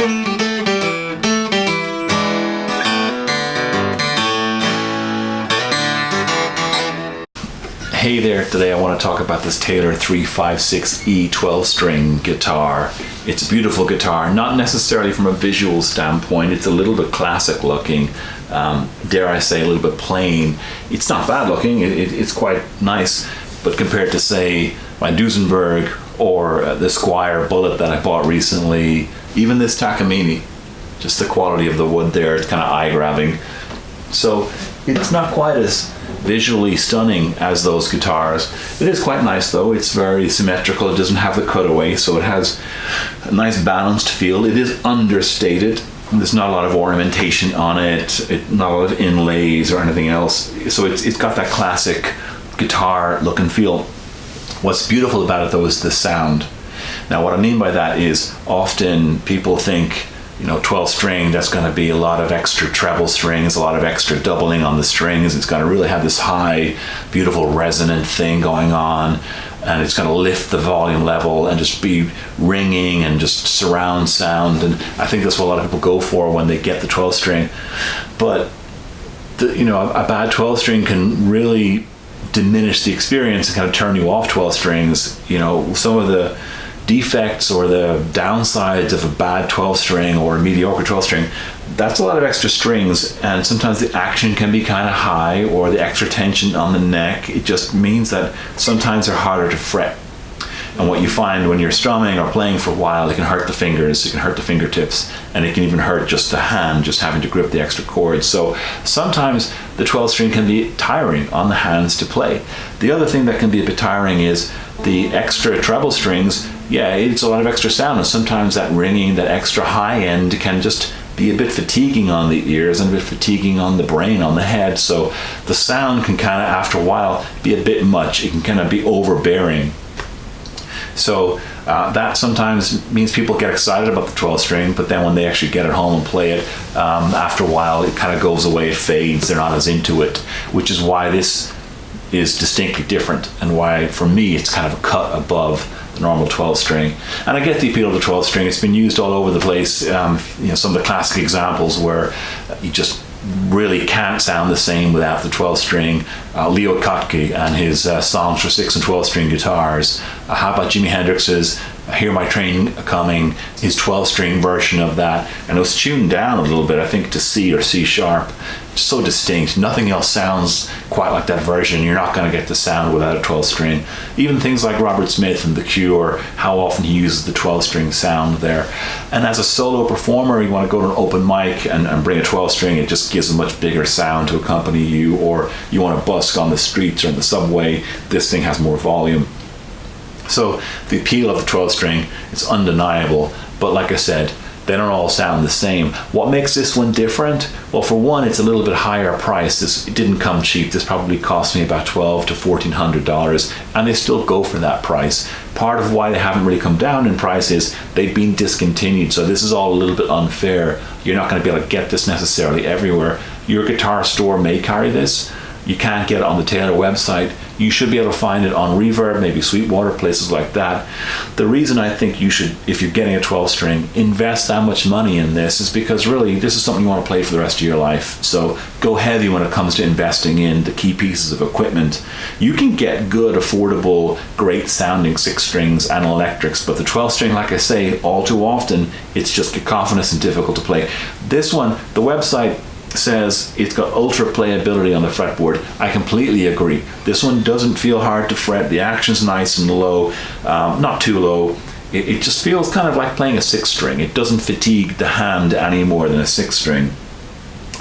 Hey there, today I want to talk about this Taylor 356E 12-string guitar. It's a beautiful guitar, not necessarily from a visual standpoint. It's a little bit classic looking, dare I say a little bit plain. It's not bad looking, it's quite nice, but compared to say my Duesenberg or the Squier Bullet that I bought recently, even this Takamine, just the quality of the wood there, it's kind of eye-grabbing. So it's not quite as visually stunning as those guitars. It is quite nice though. It's very symmetrical. It doesn't have the cutaway, so it has a nice balanced feel. It is understated. There's not a lot of ornamentation on it, not a lot of inlays or anything else. So it's got that classic guitar look and feel. What's beautiful about it though is the sound. Now what I mean by that is often people think, 12 string, that's going to be a lot of extra treble strings, a lot of extra doubling on the strings. It's going to really have this high, beautiful resonant thing going on, and it's going to lift the volume level and just be ringing and just surround sound. And I think that's what a lot of people go for when they get the 12 string. But a bad 12 string can really diminish the experience and kind of turn you off 12 strings. Some of the defects or the downsides of a bad 12 string or a mediocre 12 string, that's a lot of extra strings, and sometimes the action can be kind of high, or the extra tension on the neck. It just means that sometimes they're harder to fret. And what you find when you're strumming or playing for a while, it can hurt the fingers, it can hurt the fingertips, and it can even hurt just the hand, just having to grip the extra chords. So sometimes the 12 string can be tiring on the hands to play. The other thing that can be a bit tiring is the extra treble strings. Yeah, it's a lot of extra sound, and sometimes that ringing, that extra high end can just be a bit fatiguing on the ears and a bit fatiguing on the brain, on the head. So the sound can kind of, after a while, be a bit much. It can kind of be overbearing. So that sometimes means people get excited about the 12 string, but then when they actually get it home and play it, after a while it kind of goes away, it fades, they're not as into it, which is why this is distinctly different, and why for me it's kind of a cut above the normal 12 string. And I get the appeal of the 12 string. It's been used all over the place. Some of the classic examples where you just really can't sound the same without the 12 string. Leo Kottke and his songs for 6 and 12 string guitars. How about Jimi Hendrix's Hear My Train Coming, his 12 string version of that, and it was tuned down a little bit, I think to C or C sharp. It's so distinct. Nothing else sounds quite like that version. You're not going to get the sound without a 12 string. Even things like Robert Smith and The Cure, how often he uses the 12 string sound there. And as a solo performer, you want to go to an open mic and bring a 12 string, it just gives a much bigger sound to accompany you. Or you want to busk on the streets or in the subway, this thing has more volume. So the appeal of the 12 string is undeniable, but like I said, they don't all sound the same. What makes this one different? Well, for one, it's a little bit higher price. It didn't come cheap. This probably cost me about $1,200 to $1,400, and they still go for that price. Part of why they haven't really come down in price is they've been discontinued, so this is all a little bit unfair. You're not going to be able to get this necessarily everywhere. Your guitar store may carry this. You can't get it on the Taylor website. You should be able to find it on Reverb, maybe Sweetwater, places like that. The reason I think you should, if you're getting a 12 string, invest that much money in this is because really this is something you want to play for the rest of your life. So go heavy when it comes to investing in the key pieces of equipment. You can get good, affordable, great sounding 6 strings and electrics, but the 12 string, like I say, all too often, it's just cacophonous and difficult to play. This one, the website says it's got ultra playability on the fretboard. I completely agree. This one doesn't feel hard to fret. The action's nice and low, not too low. It just feels kind of like playing a 6 string. It doesn't fatigue the hand any more than a 6 string.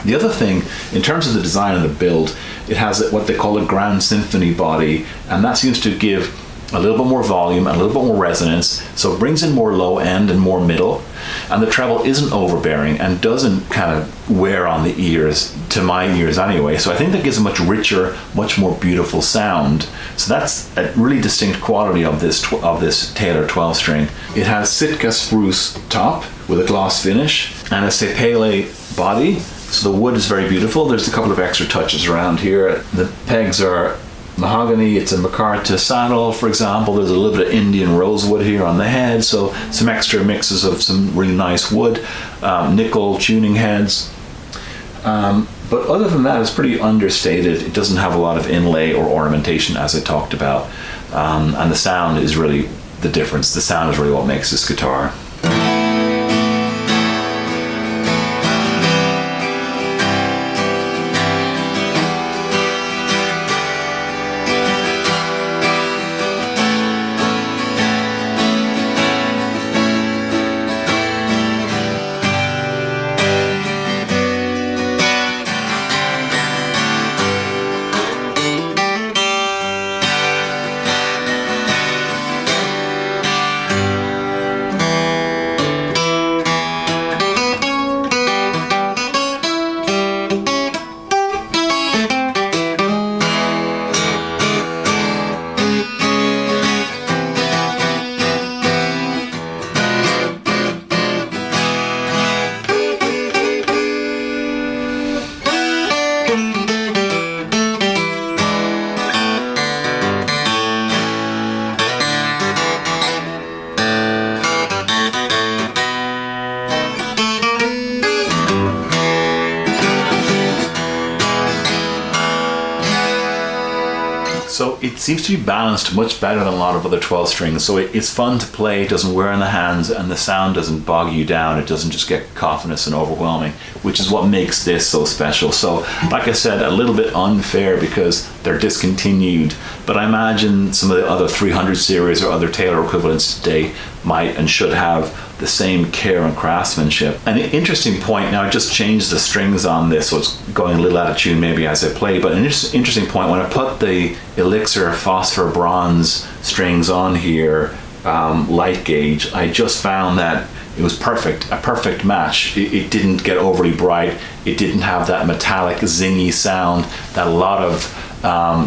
The other thing, in terms of the design and the build, it has what they call a Grand Symphony body, and that seems to give a little bit more volume and a little bit more resonance, so it brings in more low end and more middle, and the treble isn't overbearing and doesn't kind of wear on the ears, to my ears anyway. So I think that gives a much richer, much more beautiful sound. So that's a really distinct quality of this Taylor 12 string. It has Sitka spruce top with a gloss finish and a Sepele body. So the wood is very beautiful. There's a couple of extra touches around here. The pegs are mahogany. It's a micarta saddle, for example. There's a little bit of Indian rosewood here on the head, so some extra mixes of some really nice wood. Nickel tuning heads. But other than that, it's pretty understated. It doesn't have a lot of inlay or ornamentation, as I talked about. And the sound is really the difference. The sound is really what makes this guitar. So it seems to be balanced much better than a lot of other 12 strings. So it's fun to play, it doesn't wear on the hands, and the sound doesn't bog you down. It doesn't just get cacophonous and overwhelming, which is what makes this so special. So like I said, a little bit unfair because they're discontinued, but I imagine some of the other 300 series or other Taylor equivalents today might and should have the same care and craftsmanship. An interesting point, now I just changed the strings on this, so it's going a little out of tune maybe as I play, but an interesting point, when I put the Elixir Phosphor Bronze strings on here, light gauge, I just found that it was perfect, a perfect match. It didn't get overly bright, it didn't have that metallic zingy sound that a lot of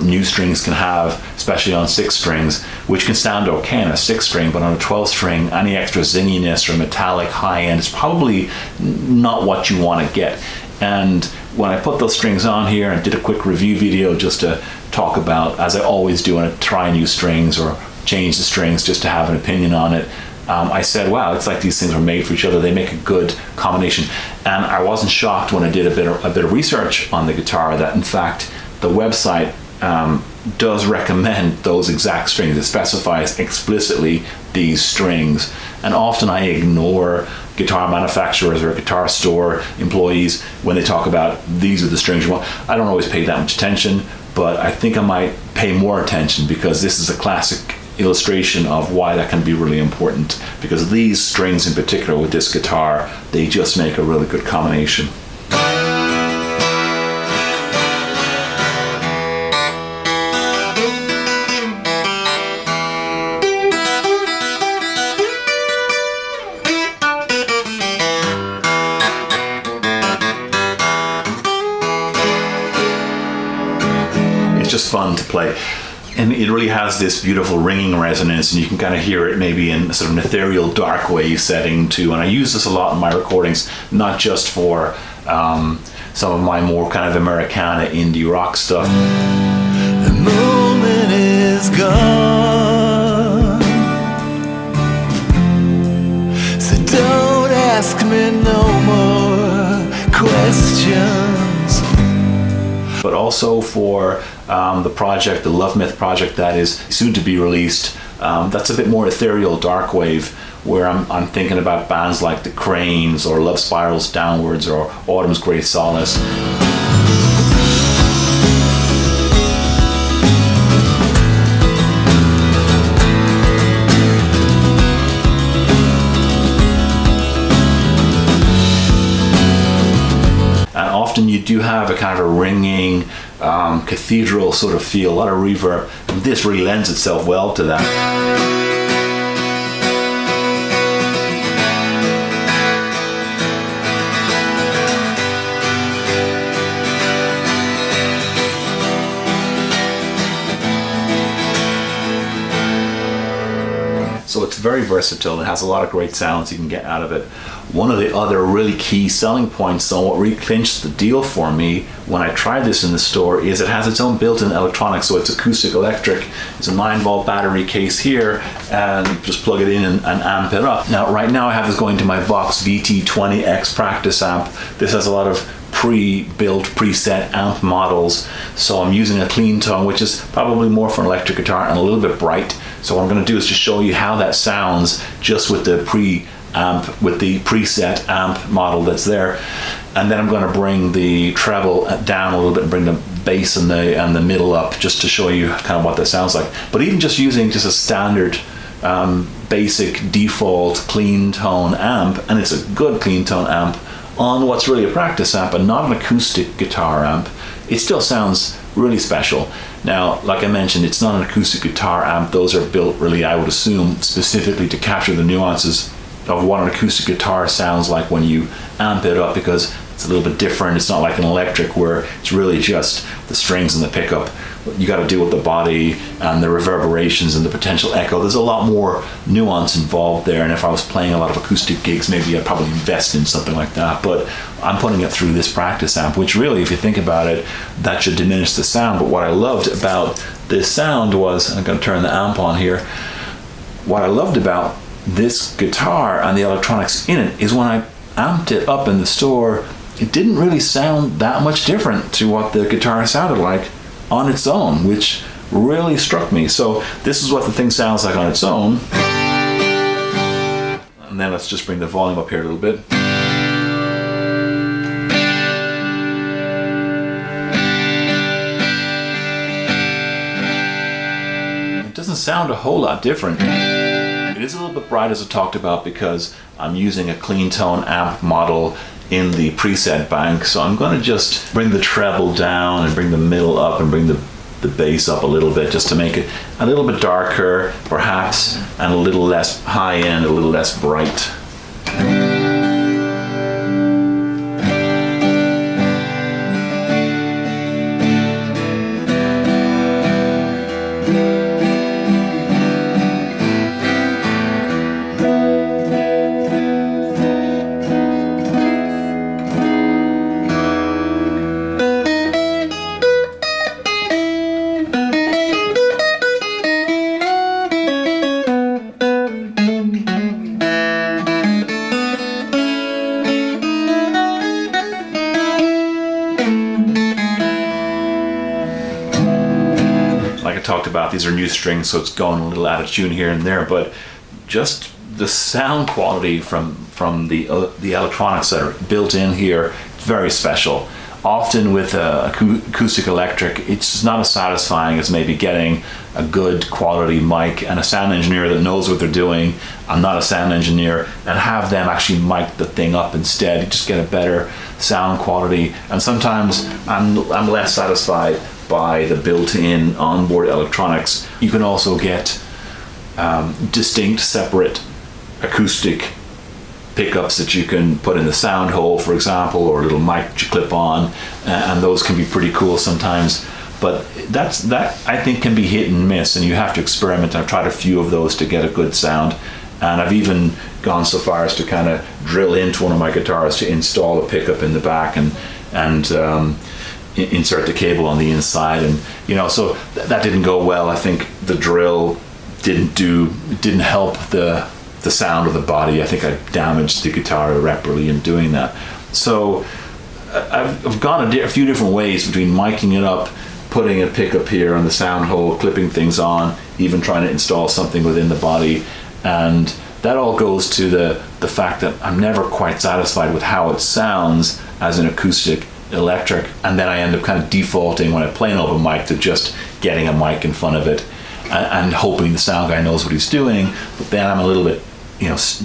new strings can have, especially on 6 strings, which can sound okay on a 6 string, but on a 12 string, any extra zinginess or metallic high end is probably not what you want to get. And when I put those strings on here and did a quick review video just to talk about, as I always do when I try new strings or change the strings just to have an opinion on it, I said, wow, it's like these things were made for each other. They make a good combination. And I wasn't shocked when I did a bit of research on the guitar that in fact the website does recommend those exact strings. It specifies explicitly these strings, and often I ignore guitar manufacturers or guitar store employees when they talk about these are the strings you want. I don't always pay that much attention, but I think I might pay more attention because this is a classic illustration of why that can be really important, because these strings in particular with this guitar, they just make a really good combination. Just fun to play, and it really has this beautiful ringing resonance, and you can kind of hear it maybe in sort of an ethereal dark wave setting too. And I use this a lot in my recordings, not just for some of my more kind of Americana indie rock stuff. The moment is gone, so don't ask me no more questions. But also for the project, the Love Myth project that is soon to be released, that's a bit more ethereal dark wave, where I'm thinking about bands like The Cranes or Love Spirals Downwards or Autumn's Great Solace. Often you do have a kind of a ringing, cathedral sort of feel, a lot of reverb. This really lends itself well to that. So it's very versatile. It has a lot of great sounds you can get out of it. One of the other really key selling points, though, what really clinched the deal for me when I tried this in the store, is it has its own built-in electronics. So it's acoustic electric. It's a 9-volt battery case here, and just plug it in and amp it up. Now, right now I have this going to my Vox VT20X practice amp. This has a lot of pre-built preset amp models, so I'm using a clean tone, which is probably more for an electric guitar and a little bit bright. So what I'm going to do is just show you how that sounds just with the preset amp model that's there, and then I'm going to bring the treble down a little bit and bring the bass and the middle up, just to show you kind of what that sounds like. But even just using just a standard basic default clean tone amp, and it's a good clean tone amp on what's really a practice amp and not an acoustic guitar amp, it still sounds really special. Now, like I mentioned, it's not an acoustic guitar amp. Those are built really, I would assume, specifically to capture the nuances of what an acoustic guitar sounds like when you amp it up, because it's a little bit different. It's not like an electric where it's really just the strings and the pickup. You got to deal with the body and the reverberations and the potential echo. There's a lot more nuance involved there, and if I was playing a lot of acoustic gigs, maybe I'd probably invest in something like that. But I'm putting it through this practice amp, which really, if you think about it, that should diminish the sound. But what I loved about this sound was, I'm going to turn the amp on here, what I loved about this guitar and the electronics in it is when I amped it up in the store, it didn't really sound that much different to what the guitar sounded like on its own, which really struck me. So this is what the thing sounds like on its own. And then let's just bring the volume up here a little bit. It doesn't sound a whole lot different. It is a little bit bright, as I talked about, because I'm using a clean tone amp model in the preset bank. So I'm going to just bring the treble down and bring the middle up and bring the bass up a little bit, just to make it a little bit darker, perhaps, and a little less high end, a little less bright. Talked about, these are new strings, so it's going a little out of tune here and there, but just the sound quality from the electronics that are built in here, very special. Often with acoustic electric, it's not as satisfying as maybe getting a good quality mic and a sound engineer that knows what they're doing. I'm not a sound engineer, and have them actually mic the thing up instead. You just get a better sound quality, and sometimes I'm less satisfied by the built-in onboard electronics. You can also get distinct, separate acoustic pickups that you can put in the sound hole, for example, or a little mic that you clip on, and those can be pretty cool sometimes. But that I think can be hit and miss, and you have to experiment. I've tried a few of those to get a good sound, and I've even gone so far as to kind of drill into one of my guitars to install a pickup in the back and insert the cable on the inside, and so that didn't go well. I think the drill didn't help the sound of the body. I think I damaged the guitar irreparably in doing that. So I've gone a few different ways between miking it up, putting a pickup here on the sound hole, clipping things on, even trying to install something within the body, and that all goes to the fact that I'm never quite satisfied with how it sounds as an acoustic electric, and then I end up kind of defaulting when I play an open mic to just getting a mic in front of it and hoping the sound guy knows what he's doing, but then I'm a little bit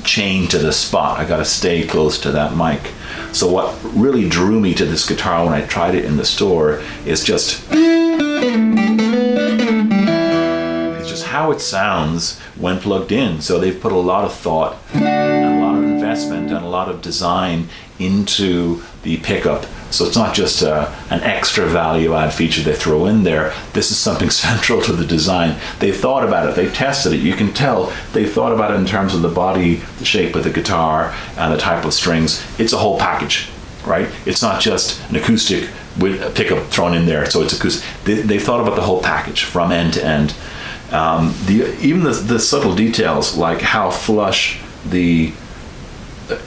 chained to the spot. I got to stay close to that mic. So what really drew me to this guitar when I tried it in the store is just how it sounds when plugged in. So they've put a lot of thought and a lot of investment and a lot of design into the pickup So it's not just an extra value add feature they throw in there. This is something central to the design. They thought about it, they tested it. You can tell they thought about it in terms of the body, the shape of the guitar, and the type of strings. It's a whole package, right? It's not just an acoustic with a pickup thrown in there, so it's acoustic. They thought about the whole package from end to end. Even the subtle details, like how flush the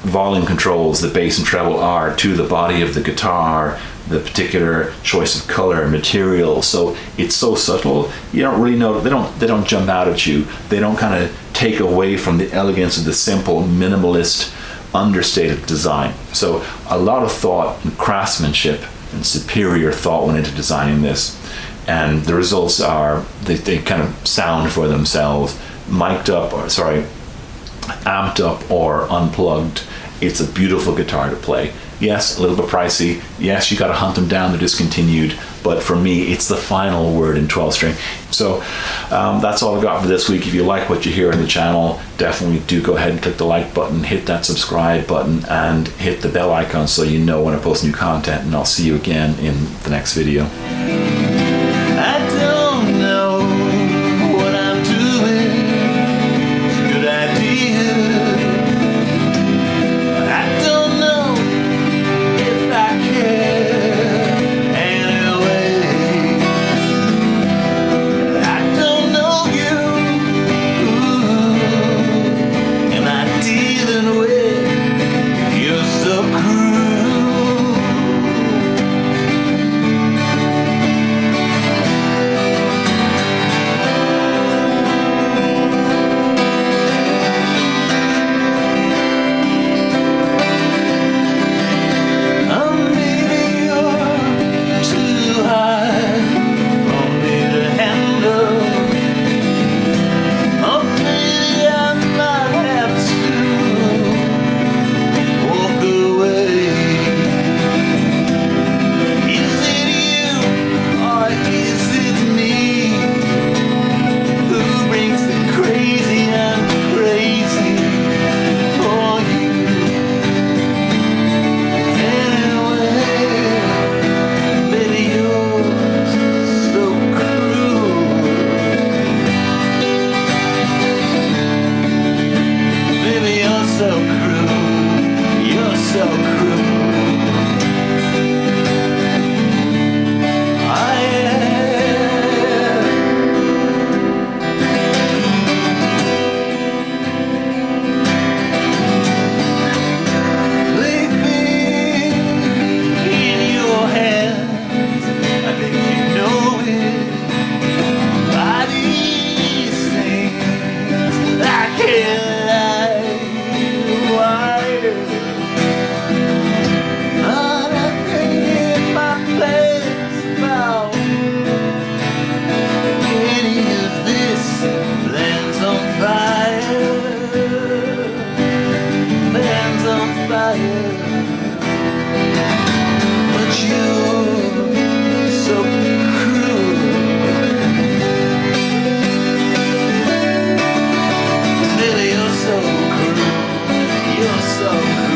volume controls, the bass and treble are to the body of the guitar, the particular choice of color and material. So it's so subtle, you don't really know. They don't jump out at you. They don't kind of take away from the elegance of the simple, minimalist, understated design. So a lot of thought and craftsmanship and superior thought went into designing this, and the results are they kind of sound for themselves, amped up or unplugged. It's a beautiful guitar to play. Yes, a little bit pricey. Yes, you got to hunt them down. They're discontinued. But for me, it's the final word in 12 string. So that's all I got for this week. If you like what you hear on the channel, definitely do go ahead and click the like button, hit that subscribe button, and hit the bell icon so you know when I post new content. And I'll see you again in the next video. I don't know what I'm doing. It's a good idea. I don't know if I care anyway. I don't know you. Ooh, am I dealing with? You're so cruel. So